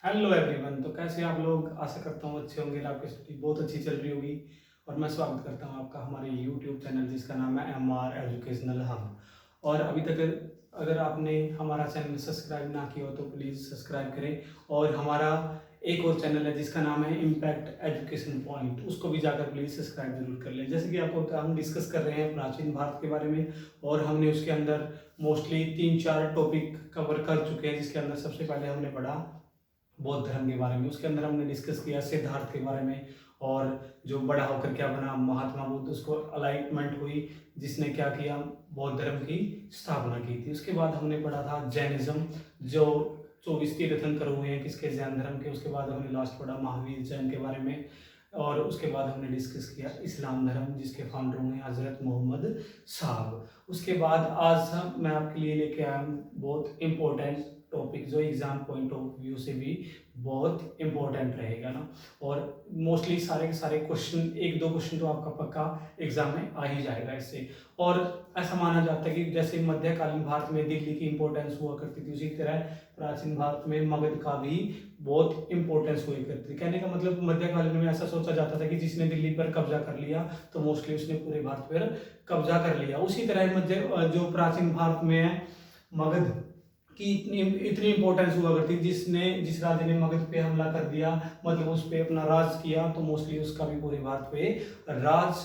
Hello everyone. तो कैसे आप लोग? आशा करता हूँ अच्छे होंगे, आपकी स्टडी बहुत अच्छी चल रही होगी। और मैं स्वागत करता हूँ आपका हमारे यूट्यूब चैनल जिसका नाम है MR एजुकेशनल हब। और अभी तक अगर आपने हमारा चैनल सब्सक्राइब ना किया हो तो प्लीज़ सब्सक्राइब करें। और हमारा एक और चैनल है जिसका नाम है इम्पैक्ट एजुकेशन पॉइंट, उसको भी जाकर प्लीज़ सब्सक्राइब जरूर कर लें। जैसे कि आपको हम डिस्कस कर रहे हैं प्राचीन भारत के बारे में, और हमने उसके अंदर मोस्टली 3-4 टॉपिक कवर कर चुके हैं। जिसके अंदर सबसे पहले हमने पढ़ा बौद्ध धर्म के बारे में, उसके अंदर हमने डिस्कस किया सिद्धार्थ के बारे में, और जो बड़ा होकर क्या बना महात्मा बुद्ध, उसको अलाइटमेंट हुई जिसने क्या किया, बौद्ध धर्म की स्थापना की थी। उसके बाद हमने पढ़ा था जैनिज्म, जो 24 तीर्थंकर हुए हैं किसके, जैन धर्म के। उसके बाद हमने लास्ट पढ़ा महावीर जैन के बारे में। और उसके बाद हमने डिस्कस किया इस्लाम धर्म जिसके फाउंडर हुए हज़रत मोहम्मद साहब। उसके बाद आज मैं आपके लिए लेके आया हूँ बहुत इम्पोर्टेंट टॉपिक, जो एग्जाम पॉइंट ऑफ व्यू से भी बहुत इंपॉर्टेंट रहेगा ना। और मोस्टली सारे के सारे क्वेश्चन, एक दो क्वेश्चन तो आपका पक्का एग्जाम में आ ही जाएगा इससे। और ऐसा माना जाता है कि जैसे मध्यकालीन भारत में दिल्ली की इंपॉर्टेंस हुआ करती थी, उसी तरह प्राचीन भारत में मगध का भी बहुत इंपॉर्टेंस हुई करती थी। कहने का मतलब मध्यकालीन में ऐसा सोचा जाता था कि जिसने दिल्ली पर कब्जा कर लिया तो मोस्टली उसने पूरे भारत पर कब्जा कर लिया। उसी तरह मध्य जो प्राचीन भारत में है, मगध की इतनी इतनी इंपॉर्टेंस हुआ करती, जिस राजा ने मगध पे हमला कर दिया, मतलब उस पे अपना राज किया, तो मोस्टली उसका भी पूरे भारत पे राज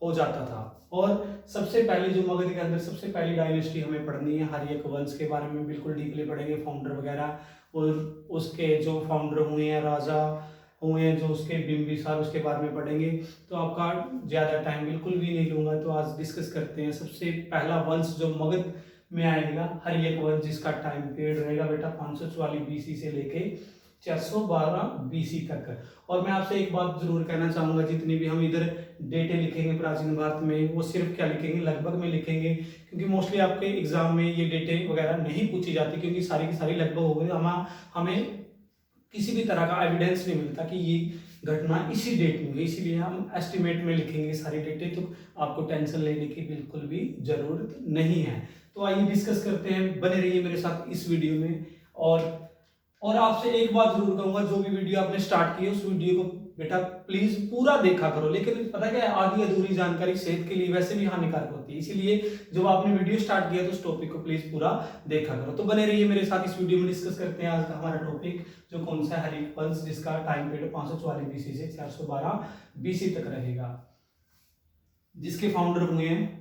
हो जाता था। और सबसे पहले जो मगध के अंदर सबसे पहली डायनेस्टी हमें पढ़नी है, हर्यक वंश के बारे में बिल्कुल डीपली पढ़ेंगे, फाउंडर वगैरह, और उसके जो फाउंडर हुए हैं, राजा हुए हैं जो उसके, बिंबिसार, उसके बारे में पढ़ेंगे। तो आपका ज़्यादा टाइम बिल्कुल भी नहीं लूंगा, तो आज डिस्कस करते हैं। सबसे पहला वंश जो मगध में आएगा, हर्यक वंश, जिसका टाइम पीरियड रहेगा बेटा 544 BC से लेके 412 BC तक। और मैं आपसे एक बात जरूर कहना चाहूंगा, जितनी भी हम इधर डेटे लिखेंगे प्राचीन भारत में, वो सिर्फ क्या लिखेंगे, लगभग में लिखेंगे, क्योंकि मोस्टली आपके एग्जाम में ये डेटे वगैरह नहीं पूछी जाती, क्योंकि सारी की सारी लगभग हो गई। हमें किसी भी तरह का एविडेंस नहीं मिलता कि ये घटना इसी डेट में हुई, इसीलिए हम एस्टिमेट में लिखेंगे सारी डेटे। तो आपको टेंशन लेने की बिल्कुल भी जरूरत नहीं है। तो आइए डिस्कस करते हैं, बने रहिए मेरे साथ इस वीडियो में। और आपसे एक बात जरूर कहूंगा, जो भी वीडियो आपने स्टार्ट की है उस वीडियो को बेटा प्लीज पूरा देखा करो। लेकिन पता क्या है, आधी अधूरी जानकारी सेहत के लिए वैसे भी हानिकारक होती है, इसीलिए जब आपने वीडियो स्टार्ट किया तो उस टॉपिक को प्लीज पूरा देखा करो। तो बने रहिए मेरे साथ, इस वीडियो में डिस्कस करते हैं आज का हमारा टॉपिक, जो कौन सा है, हर्यक वंश, जिसका टाइम पीरियड 544 BC से 412 BC तक रहेगा, जिसके फाउंडर हुए हैं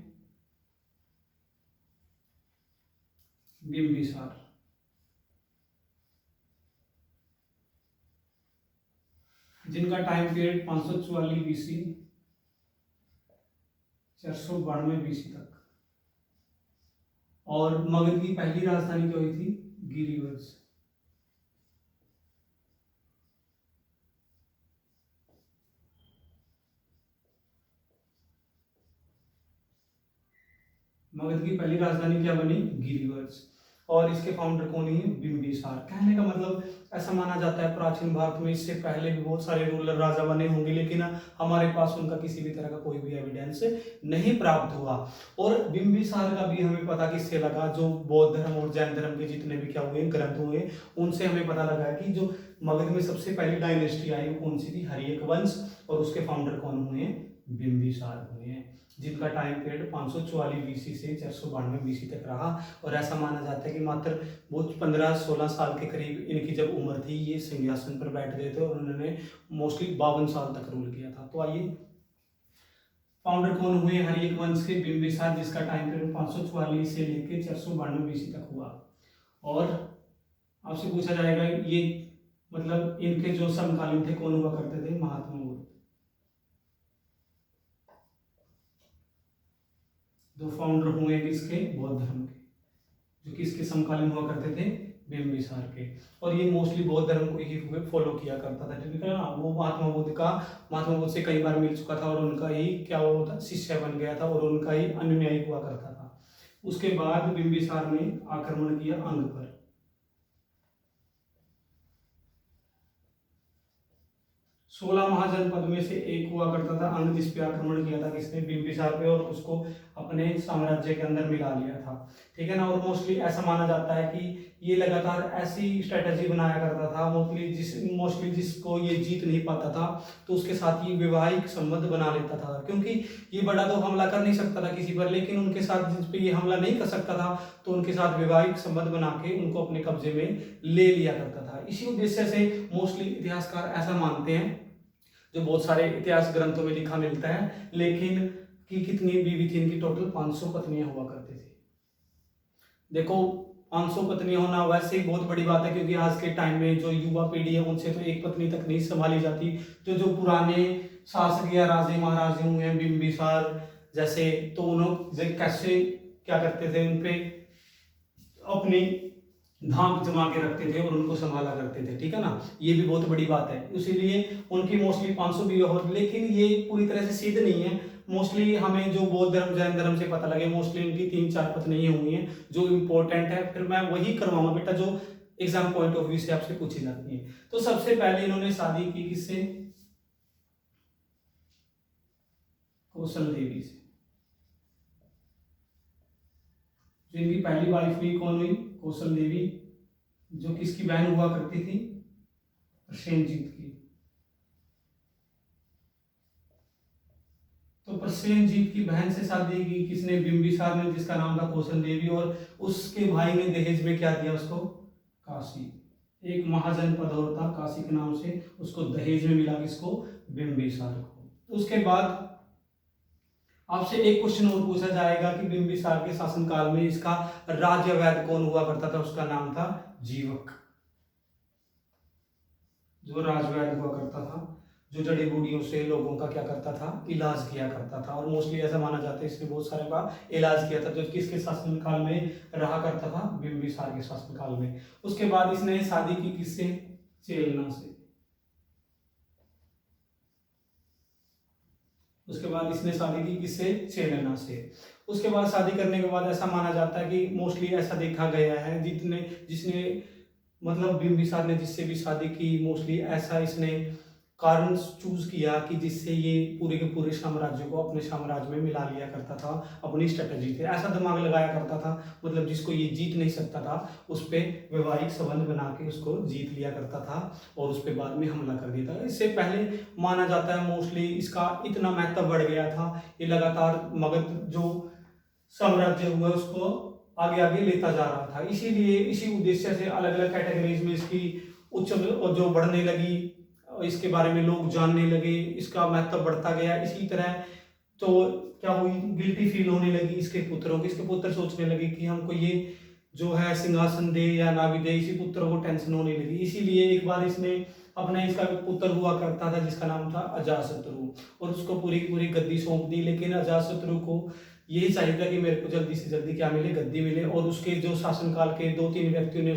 बिंबिसार। जिनका टाइम पीरियड 544 BC 492 BC तक। और मगध की पहली राजधानी क्या हुई थी, गिरिवंश। मगध की पहली राजधानी क्या बनी, गिरिवंश। और इसके फाउंडर कौन है, बिंबिसार। कहने का मतलब ऐसा माना जाता है प्राचीन भारत में इससे पहले भी बहुत सारे रूलर राजा बने होंगे, लेकिन हमारे पास उनका किसी भी तरह का कोई भी एविडेंस नहीं प्राप्त हुआ। और बिंबिसार का भी हमें पता किससे लगा, जो बौद्ध धर्म और जैन धर्म के जितने भी क्या हुए ग्रंथ हुए, उनसे हमें पता लगा है कि जो मगध में सबसे पहली डायनेस्टी आई वो कौन सी थी, हर्यक वंश। और उसके फाउंडर कौन हुए हैं, बिंबिसार हुए हैं, जिनका टाइम पीरियड 544 BC से 492 BC तक रहा। और ऐसा माना जाता है कि मात्र वो 15-16 साल के करीब इनकी जब उम्र थी, ये सिंहासन पर बैठ गए थे, और उन्होंने मोस्टली 52 साल तक रूल किया था। तो आइए, फाउंडर कौन हुए हर्यक वंश के, बिंबिसार, जिसका टाइम पीरियड 544 से लेकर 492 BC तक हुआ। और आपसे पूछा जाएगा ये मतलब इनके जो समकालीन थे कौन हुआ करते थे, महात्मा बुद्ध। जो फाउंडर हुए किसके, बौद्ध धर्म के, जो किसके समकालीन हुआ करते थे, बिंबिसार के। और ये मोस्टली बौद्ध धर्म को ही फॉलो किया करता था, ठीक है ना। वो महात्मा बुद्ध से कई बार मिल चुका था, और उनका ही क्या हुआ था, शिष्य बन गया था, और उनका ही अनुयायी हुआ करता था। उसके बाद बिंबिसार ने आक्रमण किया अंग पर। 16 महाजनपद में से एक हुआ करता था अंग, जिस पे आक्रमण किया था किसने, बिंबिसार पे, और उसको अपने साम्राज्य के अंदर मिला लिया था, ठीक है ना। और मोस्टली ऐसा माना जाता है कि ये लगातार ऐसी स्ट्रेटजी बनाया करता था, मोस्टली जिसको ये जीत नहीं पाता था तो उसके साथ ये वैवाहिक संबंध बना लेता था, क्योंकि ये बड़ा तो हमला कर नहीं सकता था किसी पर, लेकिन उनके साथ जिस पे ये हमला नहीं कर सकता था तो उनके साथ वैवाहिक संबंध बना के उनको अपने कब्जे में ले लिया करता था। इसी उद्देश्य से मोस्टली इतिहासकार ऐसा मानते हैं, जो बहुत सारे इतिहास ग्रंथों में लिखा मिलता है, लेकिन कि कितनी बीवी थी इनकी, टोटल 500 पत्नियां हुआ करती थी। देखो 500 पत्नियां होना वैसे ही बहुत बड़ी बात है, क्योंकि आज के टाइम में जो युवा पीढ़ी है उनसे तो एक पत्नी तक नहीं संभाली जाती। तो जो पुराने शासक या राजे महाराजे हुए हैं बिंबिसार जैसे, तो उन्होंने कैसे क्या करते थे, उनपे अपनी धाक जमा के रखते थे और उनको संभाला करते थे, ठीक है ना। ये भी बहुत बड़ी बात है, इसीलिए उनकी मोस्टली 500 भी हो, लेकिन ये पूरी तरह से सिद्ध नहीं है। मोस्टली हमें जो बौद्ध धर्म जैन धर्म से पता लगे, मोस्टली उनकी 3-4 पत्नियां हुई हैं जो इम्पोर्टेंट है। फिर मैं वही करवाऊंगा बेटा जो एग्जाम पॉइंट ऑफ व्यू से आपसे पूछी जाती है। तो सबसे पहले इन्होंने शादी की किससे? कौशल देवी से। जो इनकी पहली वाइफ हुई कौन हुई? कौशल देवी, जो किसकी बहन हुआ करती थी? प्रसेनजीत की। तो प्रसेनजीत की बहन से शादी की किसने? बिंबिसार ने, जिसका नाम था कौशल देवी, और उसके भाई ने दहेज में क्या दिया उसको? काशी। एक महाजन पद और था काशी के नाम से, उसको दहेज में मिला किसको? बिंबिसार को। उसके बाद आपसे एक क्वेश्चन और पूछा जाएगा कि बिंबिसार के शासनकाल में इसका राज्य वैद्य कौन हुआ करता था? उसका नाम था जीवक। जो राजवैद्य हुआ करता था, जो जड़ी बूटियों से लोगों का क्या करता था? इलाज किया करता था। और मोस्टली ऐसा माना जाता है इसने बहुत सारे का इलाज किया था। जो किसके शासनकाल में रहा करता था? बिंबिसार के शासनकाल में। उसके बाद इसने शादी की किससे? चेलना से। उसके बाद इसने शादी की किससे? चेलना से। उसके बाद शादी करने के बाद ऐसा माना जाता है कि मोस्टली ऐसा देखा गया है, जिसने मतलब बिंबिसार ने जिससे भी शादी की, मोस्टली ऐसा इसने कारण चूज किया कि जिससे ये पूरे के पूरे साम्राज्य को अपने साम्राज्य में मिला लिया करता था। अपनी स्ट्रेटजी थे, ऐसा दिमाग लगाया करता था, मतलब जिसको ये जीत नहीं सकता था उस पर वैवाहिक संबंध बना के उसको जीत लिया करता था और उस पर बाद में हमला कर दिया था। इससे पहले माना जाता है मोस्टली इसका इतना महत्व बढ़ गया था, ये लगातार मगध जो साम्राज्य हुआ उसको आगे आगे लेता जा रहा था। इसीलिए इसी उद्देश्य से अलग अलग कैटेगरीज में इसकी उच्च जो बढ़ने लगी, इसके बारे में लोग जानने लगे, इसका महत्व बढ़ता गया। इसी तरह तो क्या हुई, गिल्टी फील होने लगी इसके पुत्रों की। इसके पुत्र सोचने लगे कि हमको ये जो है सिंहासन दे या ना भी दे, इसी पुत्रों को टेंशन होने लगी। इसीलिए एक बार इसने अपना, इसका पुत्र हुआ करता था जिसका नाम था अजातशत्रु, और उसको पूरी पूरी गद्दी सौंप दी। लेकिन अजातशत्रु को यही चाहिए था कि मेरे को जल्दी से जल्दी क्या मिले? गद्दी मिले। और उसके जो शासनकाल के 2-3 व्यक्तियों ने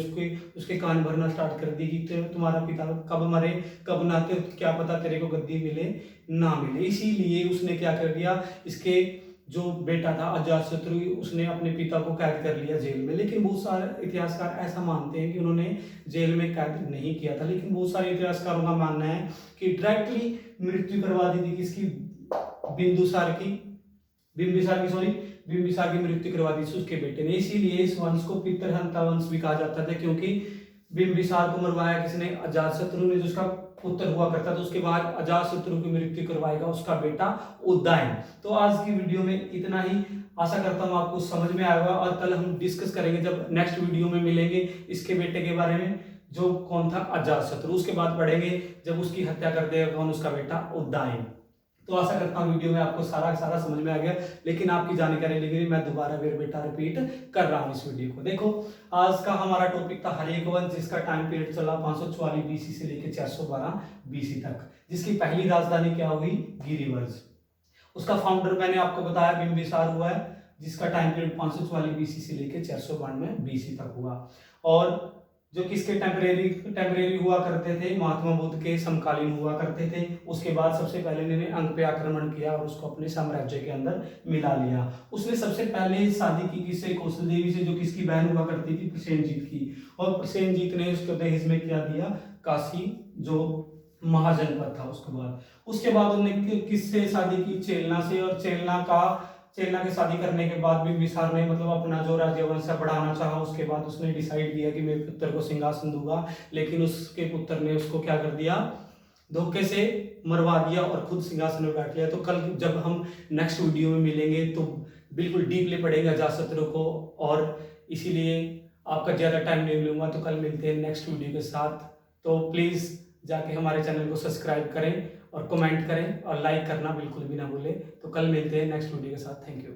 उसके कान भरना स्टार्ट कर दी कि तुम्हारा पिता कब मरे कब ना, क्या पता तेरे को गद्दी मिले ना मिले। इसीलिए उसने क्या कर दिया, इसके जो बेटा था अजातशत्रु, उसने अपने पिता को कैद कर लिया जेल में। लेकिन बहुत सारे इतिहासकार ऐसा मानते हैं कि उन्होंने जेल में कैद नहीं किया था, लेकिन बहुत सारे इतिहासकारों का मानना है कि डायरेक्टली मृत्यु करवा दी थी किसकी? बिंबिसार की मृत्यु करवा दी थी उसके बेटे ने। इसीलिए इस वंश को पितृहंता वंश भी कहा जाता था, क्योंकि बिंबिसार को मरवाया किसने? अजातशत्रु ने, जो उसका पुत्र हुआ करता था। उसके बाद अजातशत्रु की मृत्यु करवाएगा उसका बेटा उदयन। तो आज की वीडियो में इतना ही, आशा करता हूँ आपको समझ में आएगा, और कल हम डिस्कस करेंगे जब नेक्स्ट वीडियो में मिलेंगे इसके बेटे के बारे में, जो कौन था? अजातशत्रु। उसके बाद पढ़ेंगे जब उसकी हत्या कर देगा कौन? उसका बेटा उदयन। तो आशा करता हूँ वीडियो में आपको सारा समझ में आ गया, लेकिन आपकी जानकारी के लिए मैं दोबारा बेटा रिपीट कर रहा हूँ इस वीडियो को। देखो आज का हमारा टॉपिक था हर्यक वंश, जिसका टाइम पीरियड चला 544 बीसी से लेकर 412 बीसी तक, जिसकी पहली राजधानी क्या हुई? गिरिवंश। उसका फाउंडर मैंने आपको बताया बिंबिसार हुआ है, जिसका टाइम पीरियड 544 बीसी से लेकर 492 बीसी तक हुआ। और जो किसके टेम्परेरी हुआ करते थे? महात्मा बुद्ध के समकालीन हुआ करते थे। उसके बाद सबसे पहले इन्होंने अंग पे आक्रमण किया और उसको अपने साम्राज्य के अंदर मिला लिया। उसने सबसे पहले शादी की किससे? कौशल देवी से, जो किसकी बहन हुआ करती थी? प्रसेनजीत की। और प्रसेनजीत ने उसको दहेज में क्या दिया? काशी, जो महाजनपद था। उसके बाद उन्होंने किससे शादी की? चेलना से। और चेलना का चेन्नई की शादी करने के बाद भी बिंबिसार ने मतलब अपना जो राज्यवंश है बढ़ाना चाहा। उसके बाद उसने डिसाइड किया कि मेरे पुत्र को सिंहासन दूंगा, लेकिन उसके पुत्र ने उसको क्या कर दिया, धोखे से मरवा दिया और खुद सिंहासन में बैठ लिया। तो कल जब हम नेक्स्ट वीडियो में मिलेंगे तो बिल्कुल डीपली पढ़ेंगे अजातशत्रु को, और इसीलिए आपका ज़्यादा टाइम नहीं लूँगा। तो कल मिलते हैं नेक्स्ट वीडियो के साथ। तो प्लीज़ जाके हमारे चैनल को सब्सक्राइब करें और कमेंट करें और लाइक करना बिल्कुल भी ना भूलें। तो कल मिलते हैं नेक्स्ट वीडियो के साथ। Thank you.